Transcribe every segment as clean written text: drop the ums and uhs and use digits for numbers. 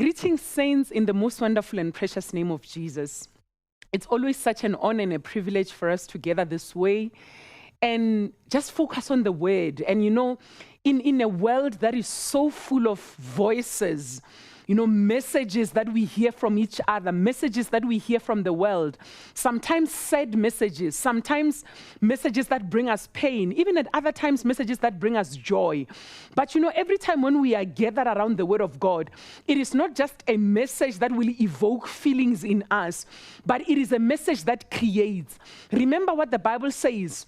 Greetings, saints, in the most wonderful and precious name of Jesus. It's always such an honor and a privilege for us to gather this way and just focus on the word. And in a world that is so full of voices, messages that we hear from each other, messages that we hear from the world, sometimes sad messages, sometimes messages that bring us pain, even at other times messages that bring us joy. But every time when we are gathered around the word of God, it is not just a message that will evoke feelings in us, but it is a message that creates. Remember what the Bible says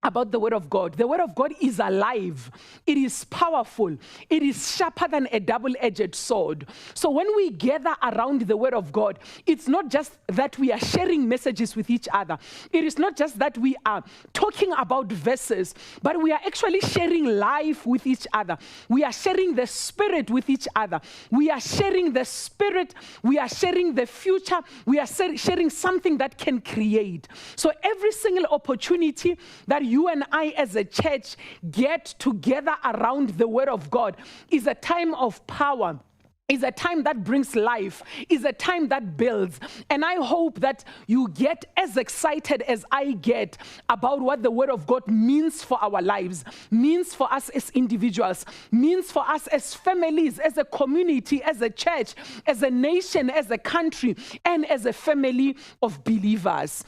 about the word of God. The word of God is alive. It is powerful. It is sharper than a double-edged sword. So when we gather around the word of God, it's not just that we are sharing messages with each other. It is not just that we are talking about verses, but we are actually sharing life with each other. We are sharing the Spirit with each other. We are sharing the Spirit. We are sharing the future. We are sharing something that can create. So every single opportunity that you and I as a church get together around the word of God is a time of power, is a time that brings life, is a time that builds. And I hope that you get as excited as I get about what the word of God means for our lives, means for us as individuals, means for us as families, as a community, as a church, as a nation, as a country, and as a family of believers.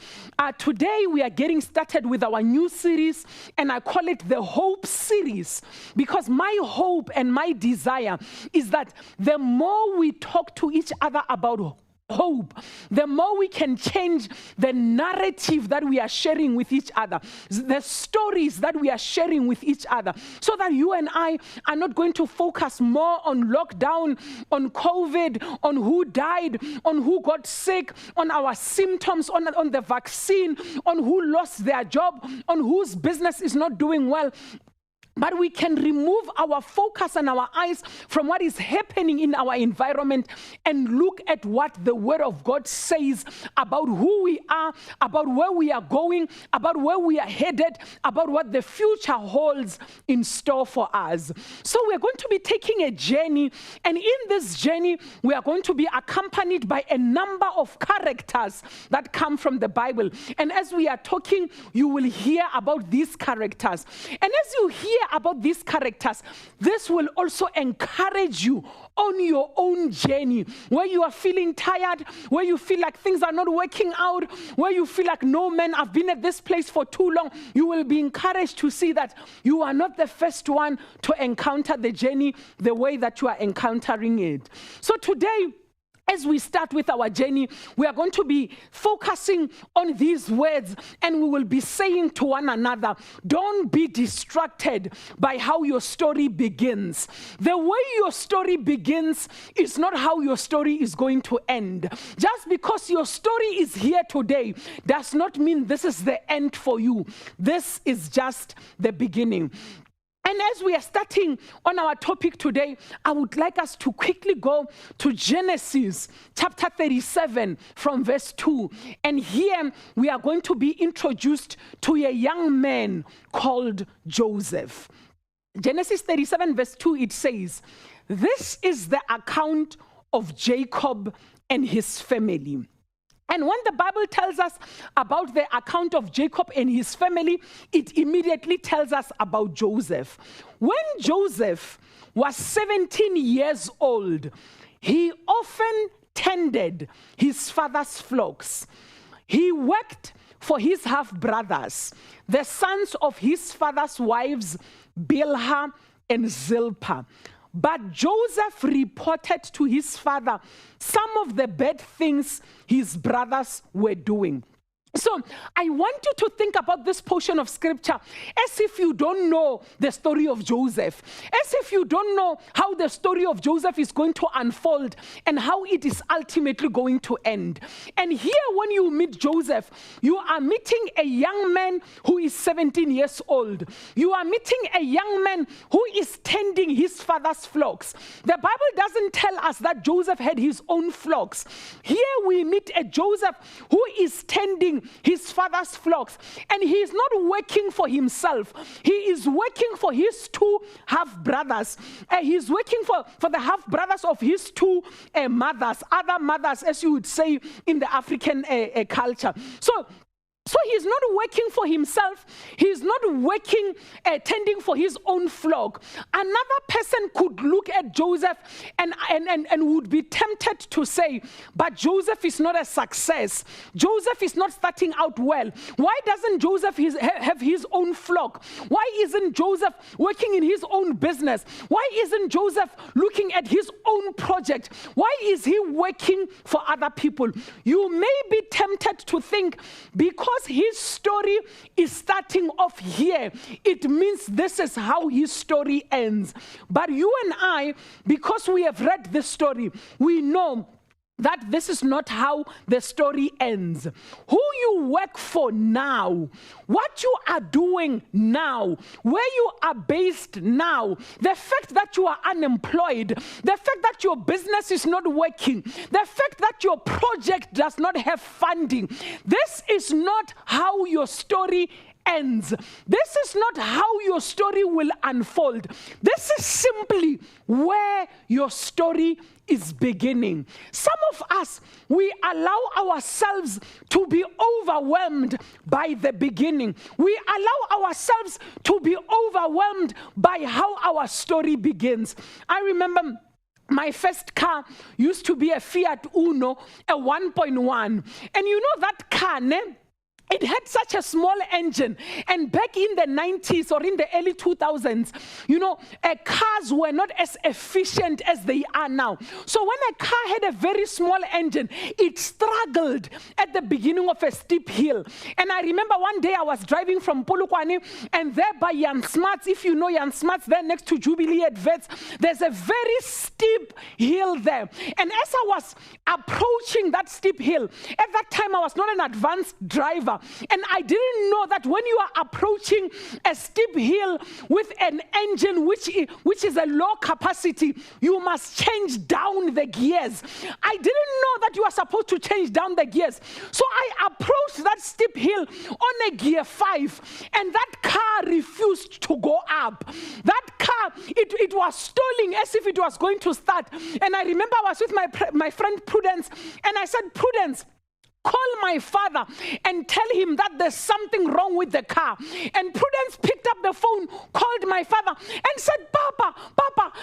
Today we are getting started with our new series, and I call it the Hope Series, because my hope and my desire is that the more we talk to each other about hope, the more we can change the narrative that we are sharing with each other, the stories that we are sharing with each other, so that you and I are not going to focus more on lockdown, on COVID, on who died, on who got sick, on our symptoms, on the vaccine, on who lost their job, on whose business is not doing well. But we can remove our focus and our eyes from what is happening in our environment and look at what the word of God says about who we are, about where we are going, about where we are headed, about what the future holds in store for us. So we're going to be taking a journey, and in this journey, we are going to be accompanied by a number of characters that come from the Bible. And as we are talking, you will hear about these characters. And as you hear about these characters, this will also encourage you on your own journey, where you are feeling tired, where you feel like things are not working out, where you feel like, no man, I've been at this place for too long. You will be encouraged to see that you are not the first one to encounter the journey the way that you are encountering it. So today, as we start with our journey, we are going to be focusing on these words, and we will be saying to one another, don't be distracted by how your story begins. The way your story begins is not how your story is going to end. Just because your story is here today does not mean this is the end for you. This is just the beginning. And as we are starting on our topic today, I would like us to quickly go to Genesis chapter 37 from verse 2. And here we are going to be introduced to a young man called Joseph. Genesis 37 verse 2, it says, "This is the account of Jacob and his family." And when the Bible tells us about the account of Jacob and his family, it immediately tells us about Joseph. When Joseph was 17 years old, he often tended his father's flocks. He worked for his half-brothers, the sons of his father's wives, Bilhah and Zilpah. But Joseph reported to his father some of the bad things his brothers were doing. So I want you to think about this portion of scripture as if you don't know the story of Joseph, as if you don't know how the story of Joseph is going to unfold and how it is ultimately going to end. And here when you meet Joseph, you are meeting a young man who is 17 years old. You are meeting a young man who is tending his father's flocks. The Bible doesn't tell us that Joseph had his own flocks. Here we meet a Joseph who is tending tending his father's flocks. And he is not working for himself. He is working for his two half-brothers. He's working for the half-brothers of his two mothers, other mothers, as you would say in the African culture. So he's not working for himself. He's not working, tending for his own flock. Another person could look at Joseph and would be tempted to say, but Joseph is not a success. Joseph is not starting out well. Why doesn't Joseph have his own flock? Why isn't Joseph working in his own business? Why isn't Joseph looking at his own project? Why is he working for other people? You may be tempted to think, because his story is starting off here, it means this is how his story ends. But you and I, because we have read this story, we know that this is not how the story ends. Who you work for now, what you are doing now, where you are based now, the fact that you are unemployed, the fact that your business is not working, the fact that your project does not have funding, this is not how your story ends. This is not how your story will unfold. This is simply where your story is beginning. Some of us, we allow ourselves to be overwhelmed by the beginning. We allow ourselves to be overwhelmed by how our story begins. I remember my first car used to be a Fiat Uno, a 1.1. And you know that car, it had such a small engine. And back in the 90s or in the early 2000s, cars were not as efficient as they are now. So when a car had a very small engine, it struggled at the beginning of a steep hill. And I remember one day I was driving from Polokwane, and there by Jan Smuts, if you know Jan Smuts, there next to Jubilee at Vets, there's a very steep hill there. And as I was approaching that steep hill, at that time I was not an advanced driver. And I didn't know that when you are approaching a steep hill with an engine which is a low capacity, you must change down the gears. I didn't know that you are supposed to change down the gears. So I approached that steep hill on a gear 5, and that car refused to go up. That car, it was stalling as if it was going to start. And I remember I was with my friend Prudence, and I said, Prudence, call my father and tell him that there's something wrong with the car. And Prudence picked up the phone, called my father, and said, Papa,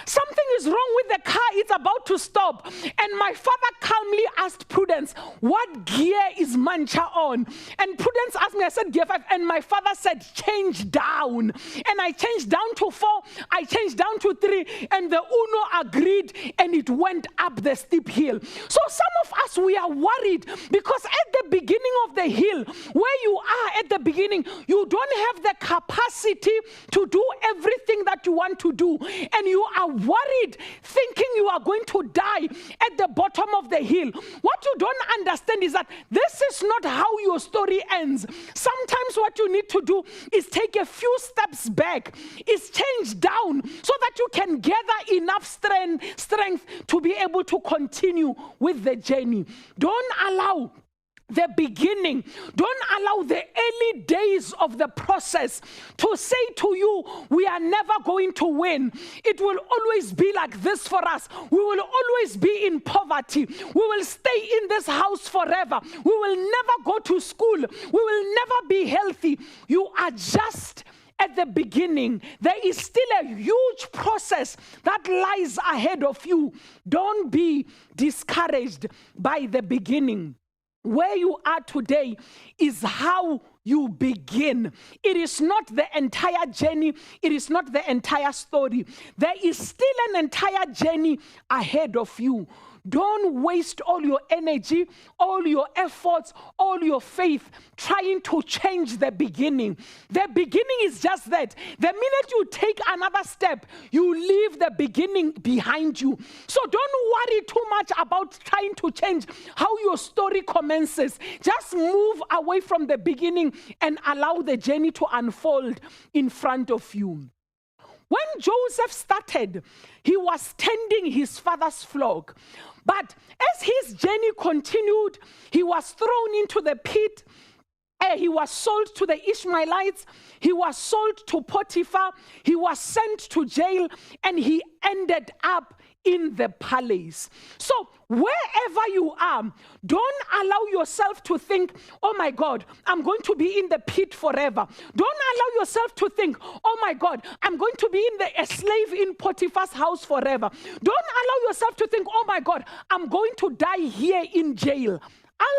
something is wrong with the car. It's about to stop. And my father calmly asked Prudence, what gear is Mancha on? And Prudence asked me, I said, gear 5. And my father said, change down. And I changed down to 4. I changed down to 3. And the Uno agreed, and it went up the steep hill. So some of us, we are worried because at the beginning of the hill, where you are at the beginning, you don't have the capacity to do everything that you want to do. And you are worried, thinking you are going to die at the bottom of the hill. What you don't understand is that this is not how your story ends. Sometimes what you need to do is take a few steps back, is change down so that you can gather enough strength to be able to continue with the journey. Don't allow the beginning, don't allow the early days of the process to say to you, we are never going to win. It will always be like this for us. We will always be in poverty. We will stay in this house forever. We will never go to school. We will never be healthy. You are just at the beginning. There is still a huge process that lies ahead of you. Don't be discouraged by the beginning. Where you are today is how you begin. It is not the entire journey. It is not the entire story. There is still an entire journey ahead of you. Don't waste all your energy, all your efforts, all your faith trying to change the beginning. The beginning is just that. The minute you take another step, you leave the beginning behind you. So don't worry too much about trying to change how your story commences. Just move away from the beginning and allow the journey to unfold in front of you. When Joseph started, he was tending his father's flock. But as his journey continued, he was thrown into the pit. He was sold to the Ishmaelites. He was sold to Potiphar. He was sent to jail, and he ended up in the palace. So wherever you are, don't allow yourself to think, oh my God, I'm going to be in the pit forever. Don't allow yourself to think, oh my God, I'm going to be a slave in Potiphar's house forever. Don't allow yourself to think, oh my God, I'm going to die here in jail.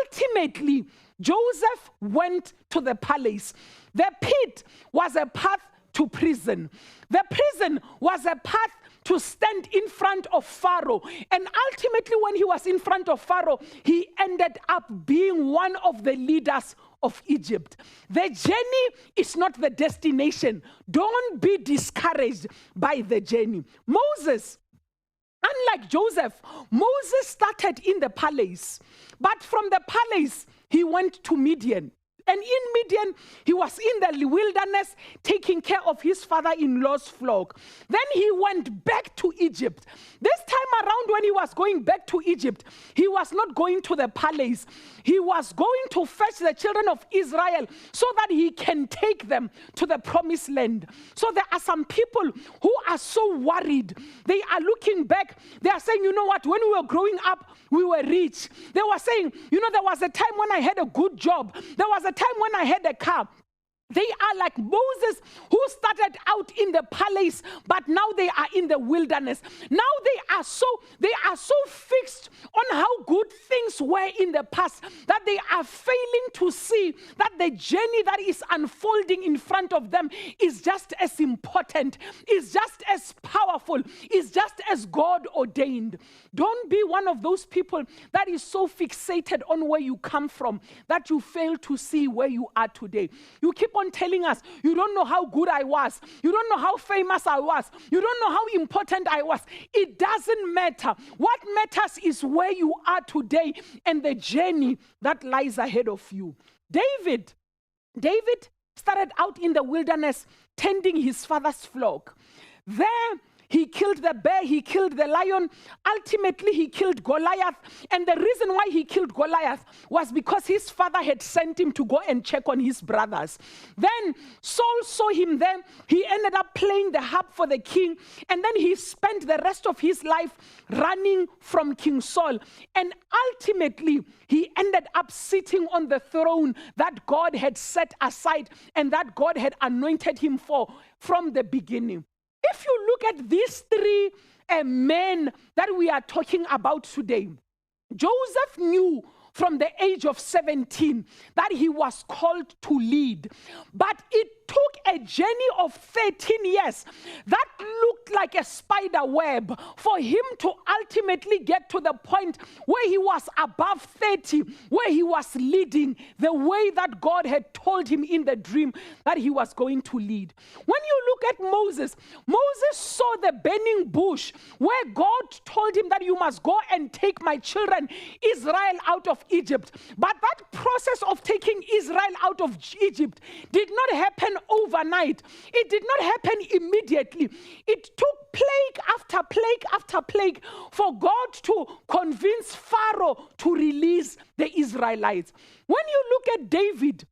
Ultimately, Joseph went to the palace. The pit was a path to prison. The prison was a path to stand in front of Pharaoh. And ultimately, when he was in front of Pharaoh, he ended up being one of the leaders of Egypt. The journey is not the destination. Don't be discouraged by the journey. Moses, unlike Joseph, Moses started in the palace. But from the palace, he went to Midian. And in Midian, he was in the wilderness taking care of his father-in-law's flock. Then he went back to Egypt. This time around, when he was going back to Egypt, he was not going to the palace. He was going to fetch the children of Israel so that he can take them to the promised land. So there are some people who are so worried. They are looking back. They are saying, you know what, when we were growing up, we were rich. They were saying, you know, there was a time when I had a good job. There was a time when I had a car. They are like Moses, who started out in the palace, but now they are in the wilderness. Now they are so fixed on how good things were in the past that they are failing to see that the journey that is unfolding in front of them is just as important, is just as powerful, is just as God ordained. Don't be one of those people that is so fixated on where you come from that you fail to see where you are today. You keep on telling us, you don't know how good I was. You don't know how famous I was. You don't know how important I was. It doesn't matter. What matters is where you are today and the journey that lies ahead of you. David started out in the wilderness tending his father's flock. There, he killed the bear, he killed the lion. Ultimately, he killed Goliath. And the reason why he killed Goliath was because his father had sent him to go and check on his brothers. Then Saul saw him there. He ended up playing the harp for the king. And then he spent the rest of his life running from King Saul. And ultimately, he ended up sitting on the throne that God had set aside and that God had anointed him for from the beginning. If you look at these three men that we are talking about today, Joseph knew from the age of 17 that he was called to lead. But it took a journey of 13 years that looked like a spider web for him to ultimately get to the point where he was above 30, where he was leading the way that God had told him in the dream that he was going to lead. When you look at Moses, Moses saw the burning bush where God told him that you must go and take my children Israel out of Egypt. But that process of taking Israel out of Egypt did not happen overnight. It did not happen immediately. It took plague after plague after plague for God to convince Pharaoh to release the Israelites. When you look at David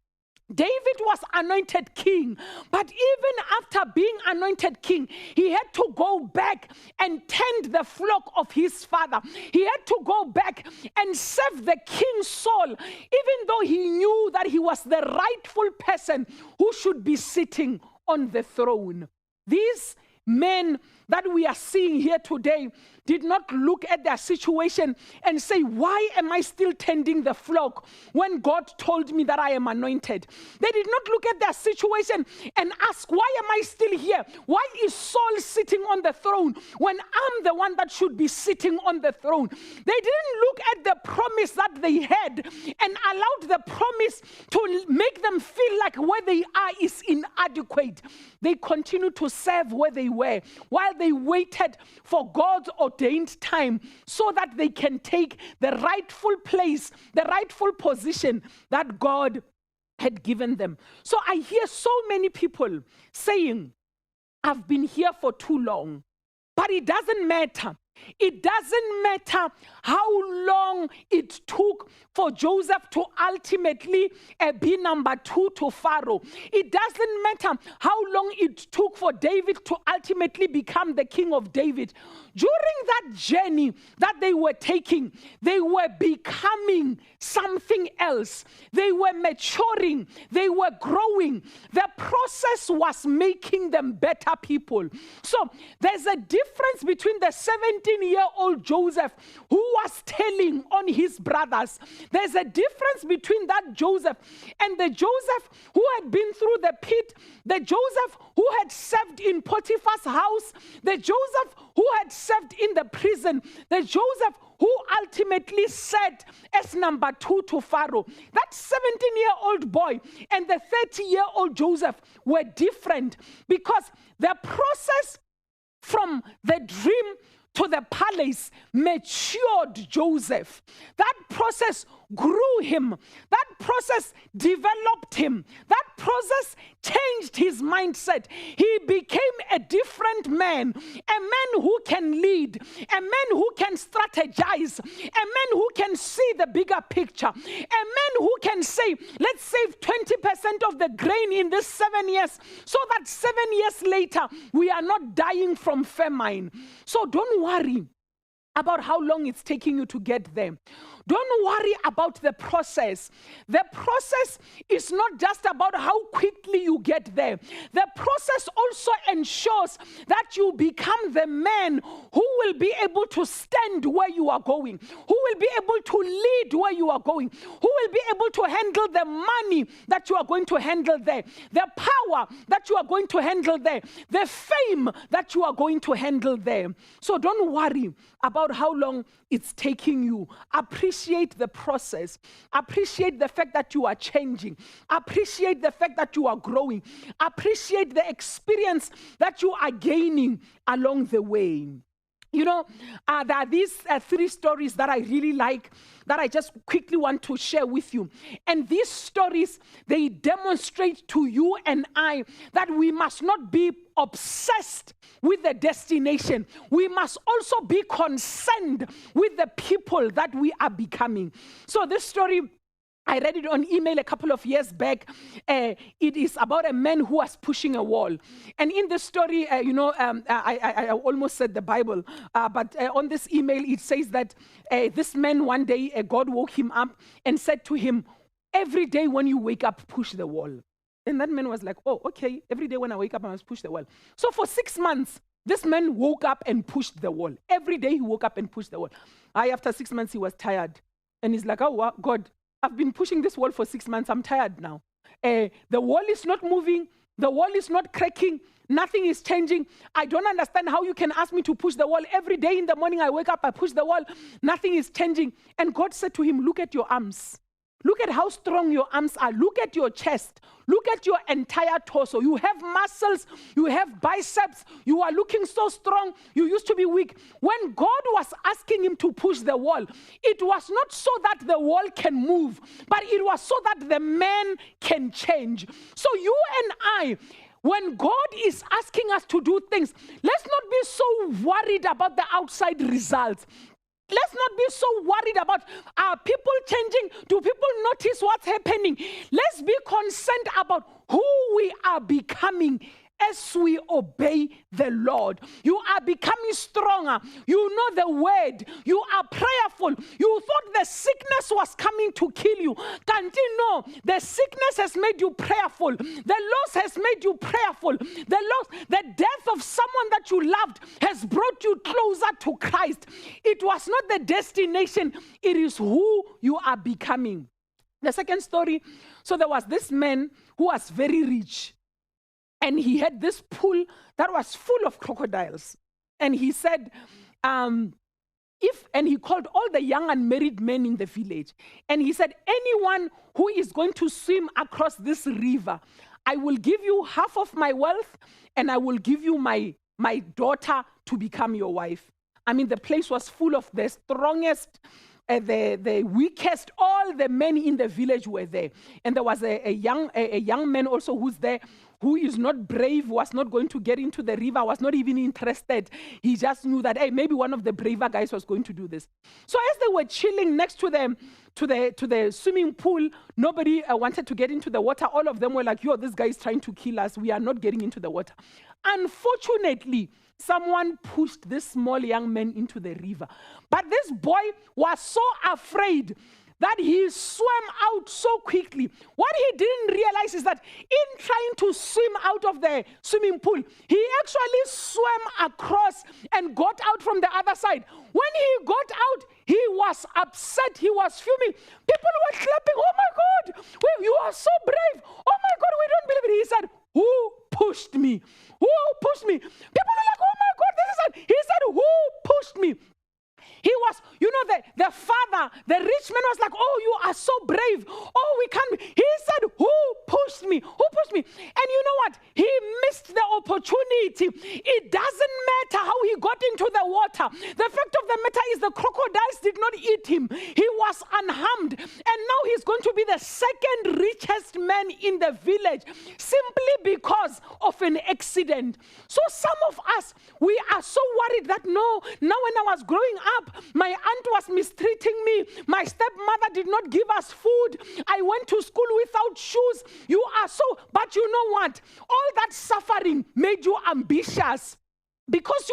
was anointed king, but even after being anointed king, he had to go back and tend the flock of his father. He had to go back and serve the king Saul, even though he knew that he was the rightful person who should be sitting on the throne. These men that we are seeing here today did not look at their situation and say, why am I still tending the flock when God told me that I am anointed? They did not look at their situation and ask, why am I still here? Why is Saul sitting on the throne when I'm the one that should be sitting on the throne? They didn't look at the promise that they had and allowed the promise to make them feel like where they are is inadequate. They continued to serve where they were while they waited for God's ordained time so that they can take the rightful place, the rightful position that God had given them. So I hear so many people saying, I've been here for too long, but it doesn't matter. It doesn't matter how long it took for Joseph to ultimately be number 2 to Pharaoh. It doesn't matter how long it took for David to ultimately become the king of David. During that journey that they were taking, they were becoming something else. They were maturing. They were growing. The process was making them better people. So there's a difference between the 17-year-old Joseph who was telling on his brothers. There's a difference between that Joseph and the Joseph who had been through the pit, the Joseph who had served in Potiphar's house, the Joseph who had served in the prison, the Joseph who ultimately sat as number 2 to Pharaoh. That 17-year-old boy and the 30-year-old Joseph were different because the process from the dream to the palace matured Joseph. That process grew him. That process developed him. That process changed his mindset. He became a different man, a man who can lead, a man who can strategize, a man who can see the bigger picture, a man who can say, let's save 20% of the grain in this 7 years so that 7 years later we are not dying from famine. So don't worry about how long it's taking you to get there. Don't worry about the process. The process is not just about how quickly you get there. The process also ensures that you become the man who will be able to stand where you are going, who will be able to lead where you are going, who will be able to handle the money that you are going to handle there, the power that you are going to handle there, the fame that you are going to handle there. So don't worry about how long it's taking you. Appreciate the process. Appreciate the fact that you are changing. Appreciate the fact that you are growing. Appreciate the experience that you are gaining along the way. You know, there are these 3 stories that I really like that I just quickly want to share with you. And these stories, they demonstrate to you and I that we must not be obsessed with the destination. We must also be concerned with the people that we are becoming. So this story, I read it on email a couple of years back. It is about a man who was pushing a wall. And in the story, I almost said the Bible, but on this email, it says that this man one day, God woke him up and said to him, every day when you wake up, push the wall. And that man was like, oh, okay, every day when I wake up, I must push the wall. So for 6 months, this man woke up and pushed the wall. Every day he woke up and pushed the wall. After 6 months, he was tired. And he's like, oh, God, I've been pushing this wall for 6 months. I'm tired now. The wall is not moving. The wall is not cracking. Nothing is changing. I don't understand how you can ask me to push the wall. Every day in the morning, I wake up, I push the wall. Nothing is changing. And God said to him, look at your arms. Look at how strong your arms are. Look at your chest. Look at your entire torso. You have muscles. You have biceps. You are looking so strong. You used to be weak. When God was asking him to push the wall, it was not so that the wall can move, but it was so that the man can change. So you and I, when God is asking us to do things, let's not be so worried about the outside results. Let's not be so worried about are people changing? Do people notice what's happening? Let's be concerned about who we are becoming as we obey the Lord. You are becoming stronger. You know the word. You are prayerful. You thought the sickness was coming to kill you. Can't you know? The sickness has made you prayerful. The loss has made you prayerful. The death of someone that you loved has brought you closer to Christ. It was not the destination. It is who you are becoming. The second story, so there was this man who was very rich. And he had this pool that was full of crocodiles. And he said, and he called all the young unmarried men in the village. And he said, anyone who is going to swim across this river, I will give you half of my wealth and I will give you my daughter to become your wife. I mean, the place was full of the strongest, the weakest, all the men in the village were there. And there was a young man also who's there who is not brave, was not going to get into the river, was not even interested. He just knew that, hey, maybe one of the braver guys was going to do this. So as they were chilling next to the swimming pool, nobody wanted to get into the water. All of them were like, yo, this guy is trying to kill us. We are not getting into the water. Unfortunately, someone pushed this small young man into the river. But this boy was so afraid that he swam out so quickly. What he didn't realize is that in trying to swim out of the swimming pool, he actually swam across and got out from the other side. When he got out, he was upset. He was fuming. People were clapping. Oh my God, you are so brave. Oh my God, we don't believe it. He said, who pushed me? Who pushed me? People are like, oh my God, this is it. He said, who pushed me? He was, the father, the rich man was like, oh, you are so brave. Oh, we can't. He said, who pushed me? Who pushed me? And you know what? He missed the opportunity. It doesn't matter how he got into the water. The fact of the matter is the crocodiles did not eat him. He was unharmed. And now he's going to be the second richest man in the village simply because of an accident. So some of us, we are so worried that now when I was growing up, my aunt was mistreating me. My stepmother did not give us food. I went to school without shoes. You are so, but you know what? All that suffering made you ambitious. Because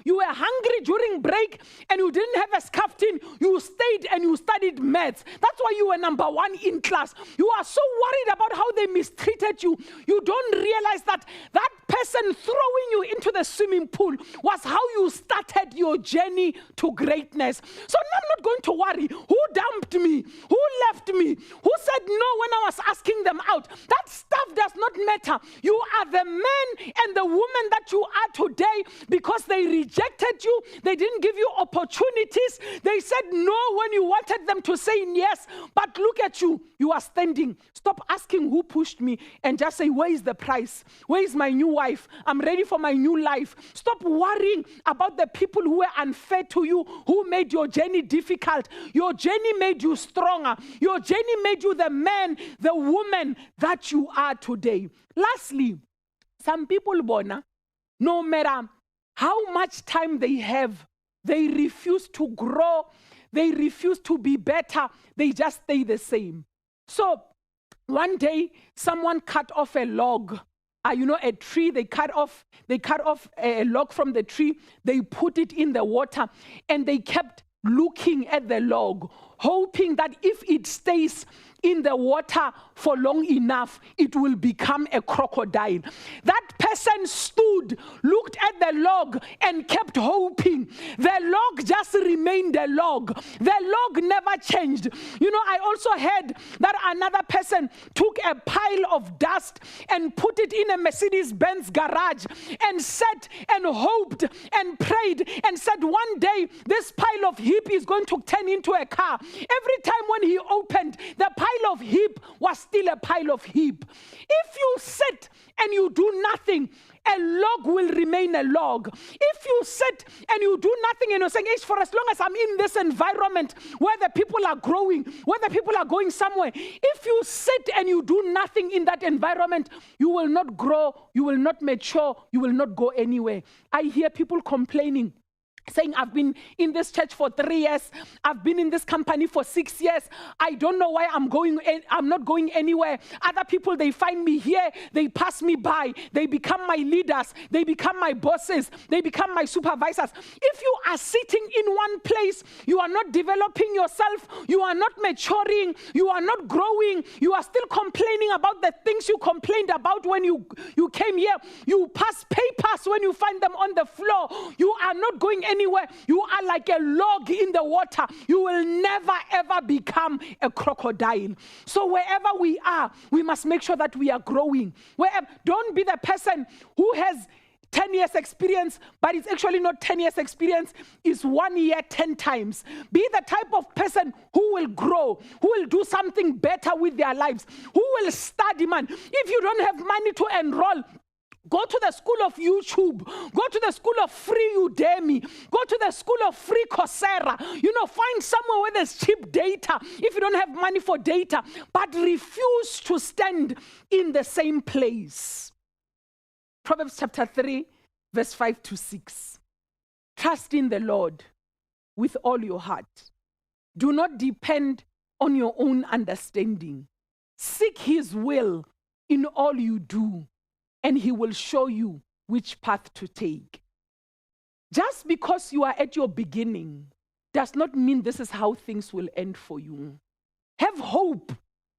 you were hungry during break and you didn't have a scaffolding, you stayed and you studied maths. That's why you were number one in class. You are so worried about how they mistreated you. You don't realize that that person throwing you into the swimming pool was how you started your journey to greatness. So now I'm not going to worry. Who dumped me? Who left me? Who said no when I was asking them out? That stuff does not matter. You are the man and the woman that you are today because they rejected you. They didn't give you opportunities. They said no when you wanted them to say yes. But look at you. You are standing. Stop asking who pushed me and just say, where is the price? Where is my new wife? I'm ready for my new life. Stop worrying about the people who were unfair to you, who made your journey difficult. Your journey made you stronger. Your journey made you the man, the woman that you are today. Lastly, some people, Bona, no matter how much time they have, they refuse to grow. They refuse to be better. They just stay the same. So one day, someone cut off a log. A tree, they cut off a log from the tree. They put it in the water and they kept looking at the log, hoping that if it stays in the water for long enough, it will become a crocodile. That person stood, looked at the log, and kept hoping. The log just remained a log. The log never changed. I also heard that another person took a pile of dust and put it in a Mercedes-Benz garage and sat and hoped and prayed and said, one day this pile of heap is going to turn into a car. Every time when he opened, the pile of heap was still a pile of heap. If you sit and you do nothing, a log will remain a log. If you sit and you do nothing and you're saying, for as long as I'm in this environment where the people are growing, where the people are going somewhere, if you sit and you do nothing in that environment, you will not grow, you will not mature, you will not go anywhere. I hear people complaining, saying, I've been in this church for 3 years. I've been in this company for 6 years. I don't know why I'm not going anywhere. Other people, they find me here. They pass me by. They become my leaders. They become my bosses. They become my supervisors. If you are sitting in one place, you are not developing yourself. You are not maturing. You are not growing. You are still complaining about the things you complained about when you came here. You pass papers when you find them on the floor. You are not going anywhere. You are like a log in the water. You will never ever become a crocodile. So wherever we are, we must make sure that we are growing. Don't be the person who has 10 years experience, but it's actually not 10 years experience, it's 1 year 10 times. Be the type of person who will grow, who will do something better with their lives, who will study, man. If you don't have money to enroll, go to the school of YouTube. Go to the school of free Udemy. Go to the school of free Coursera. Find somewhere where there's cheap data if you don't have money for data. But refuse to stand in the same place. Proverbs chapter 3, verse 5 to 6. Trust in the Lord with all your heart. Do not depend on your own understanding. Seek his will in all you do, and he will show you which path to take. Just because you are at your beginning does not mean this is how things will end for you. Have hope.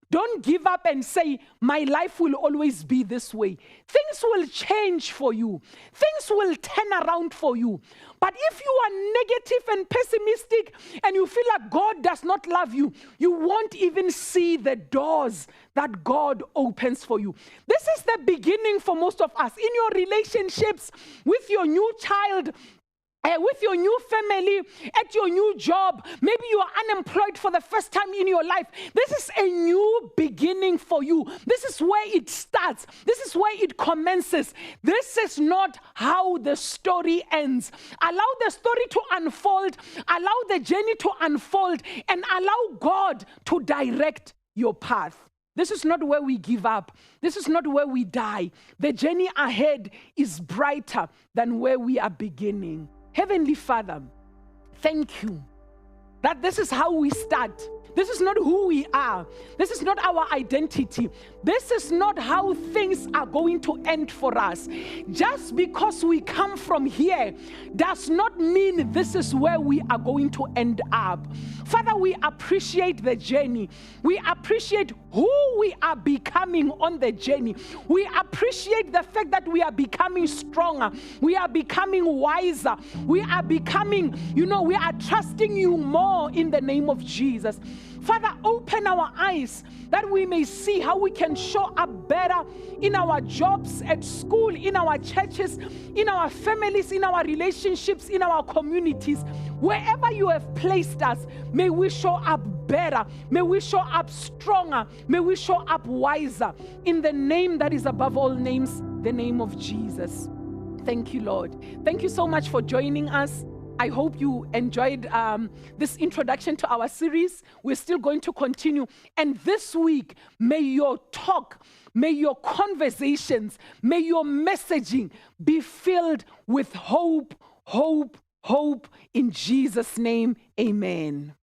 Don't give up and say, my life will always be this way. Things will change for you. Things will turn around for you. But if you are negative and pessimistic and you feel like God does not love you, you won't even see the doors that God opens for you. This is the beginning for most of us. In your relationships, with your new child, with your new family, at your new job, maybe you are unemployed for the first time in your life. This is a new beginning for you. This is where it starts. This is where it commences. This is not how the story ends. Allow the story to unfold. Allow the journey to unfold, and allow God to direct your path. This is not where we give up. This is not where we die. The journey ahead is brighter than where we are beginning. Heavenly Father, thank you that this is how we start. This is not who we are. This is not our identity. This is not how things are going to end for us. Just because we come from here does not mean this is where we are going to end up. Father, we appreciate the journey. We appreciate who we are becoming on the journey. We appreciate the fact that we are becoming stronger. We are becoming wiser. We are becoming, we are trusting you more in the name of Jesus. Father, open our eyes that we may see how we can show up better in our jobs, at school, in our churches, in our families, in our relationships, in our communities. Wherever you have placed us, may we show up better. May we show up stronger. May we show up wiser. In the name that is above all names, the name of Jesus. Thank you, Lord. Thank you so much for joining us. I hope you enjoyed this introduction to our series. We're still going to continue. And this week, may your talk, may your conversations, may your messaging be filled with hope, hope, hope. In Jesus' name, amen.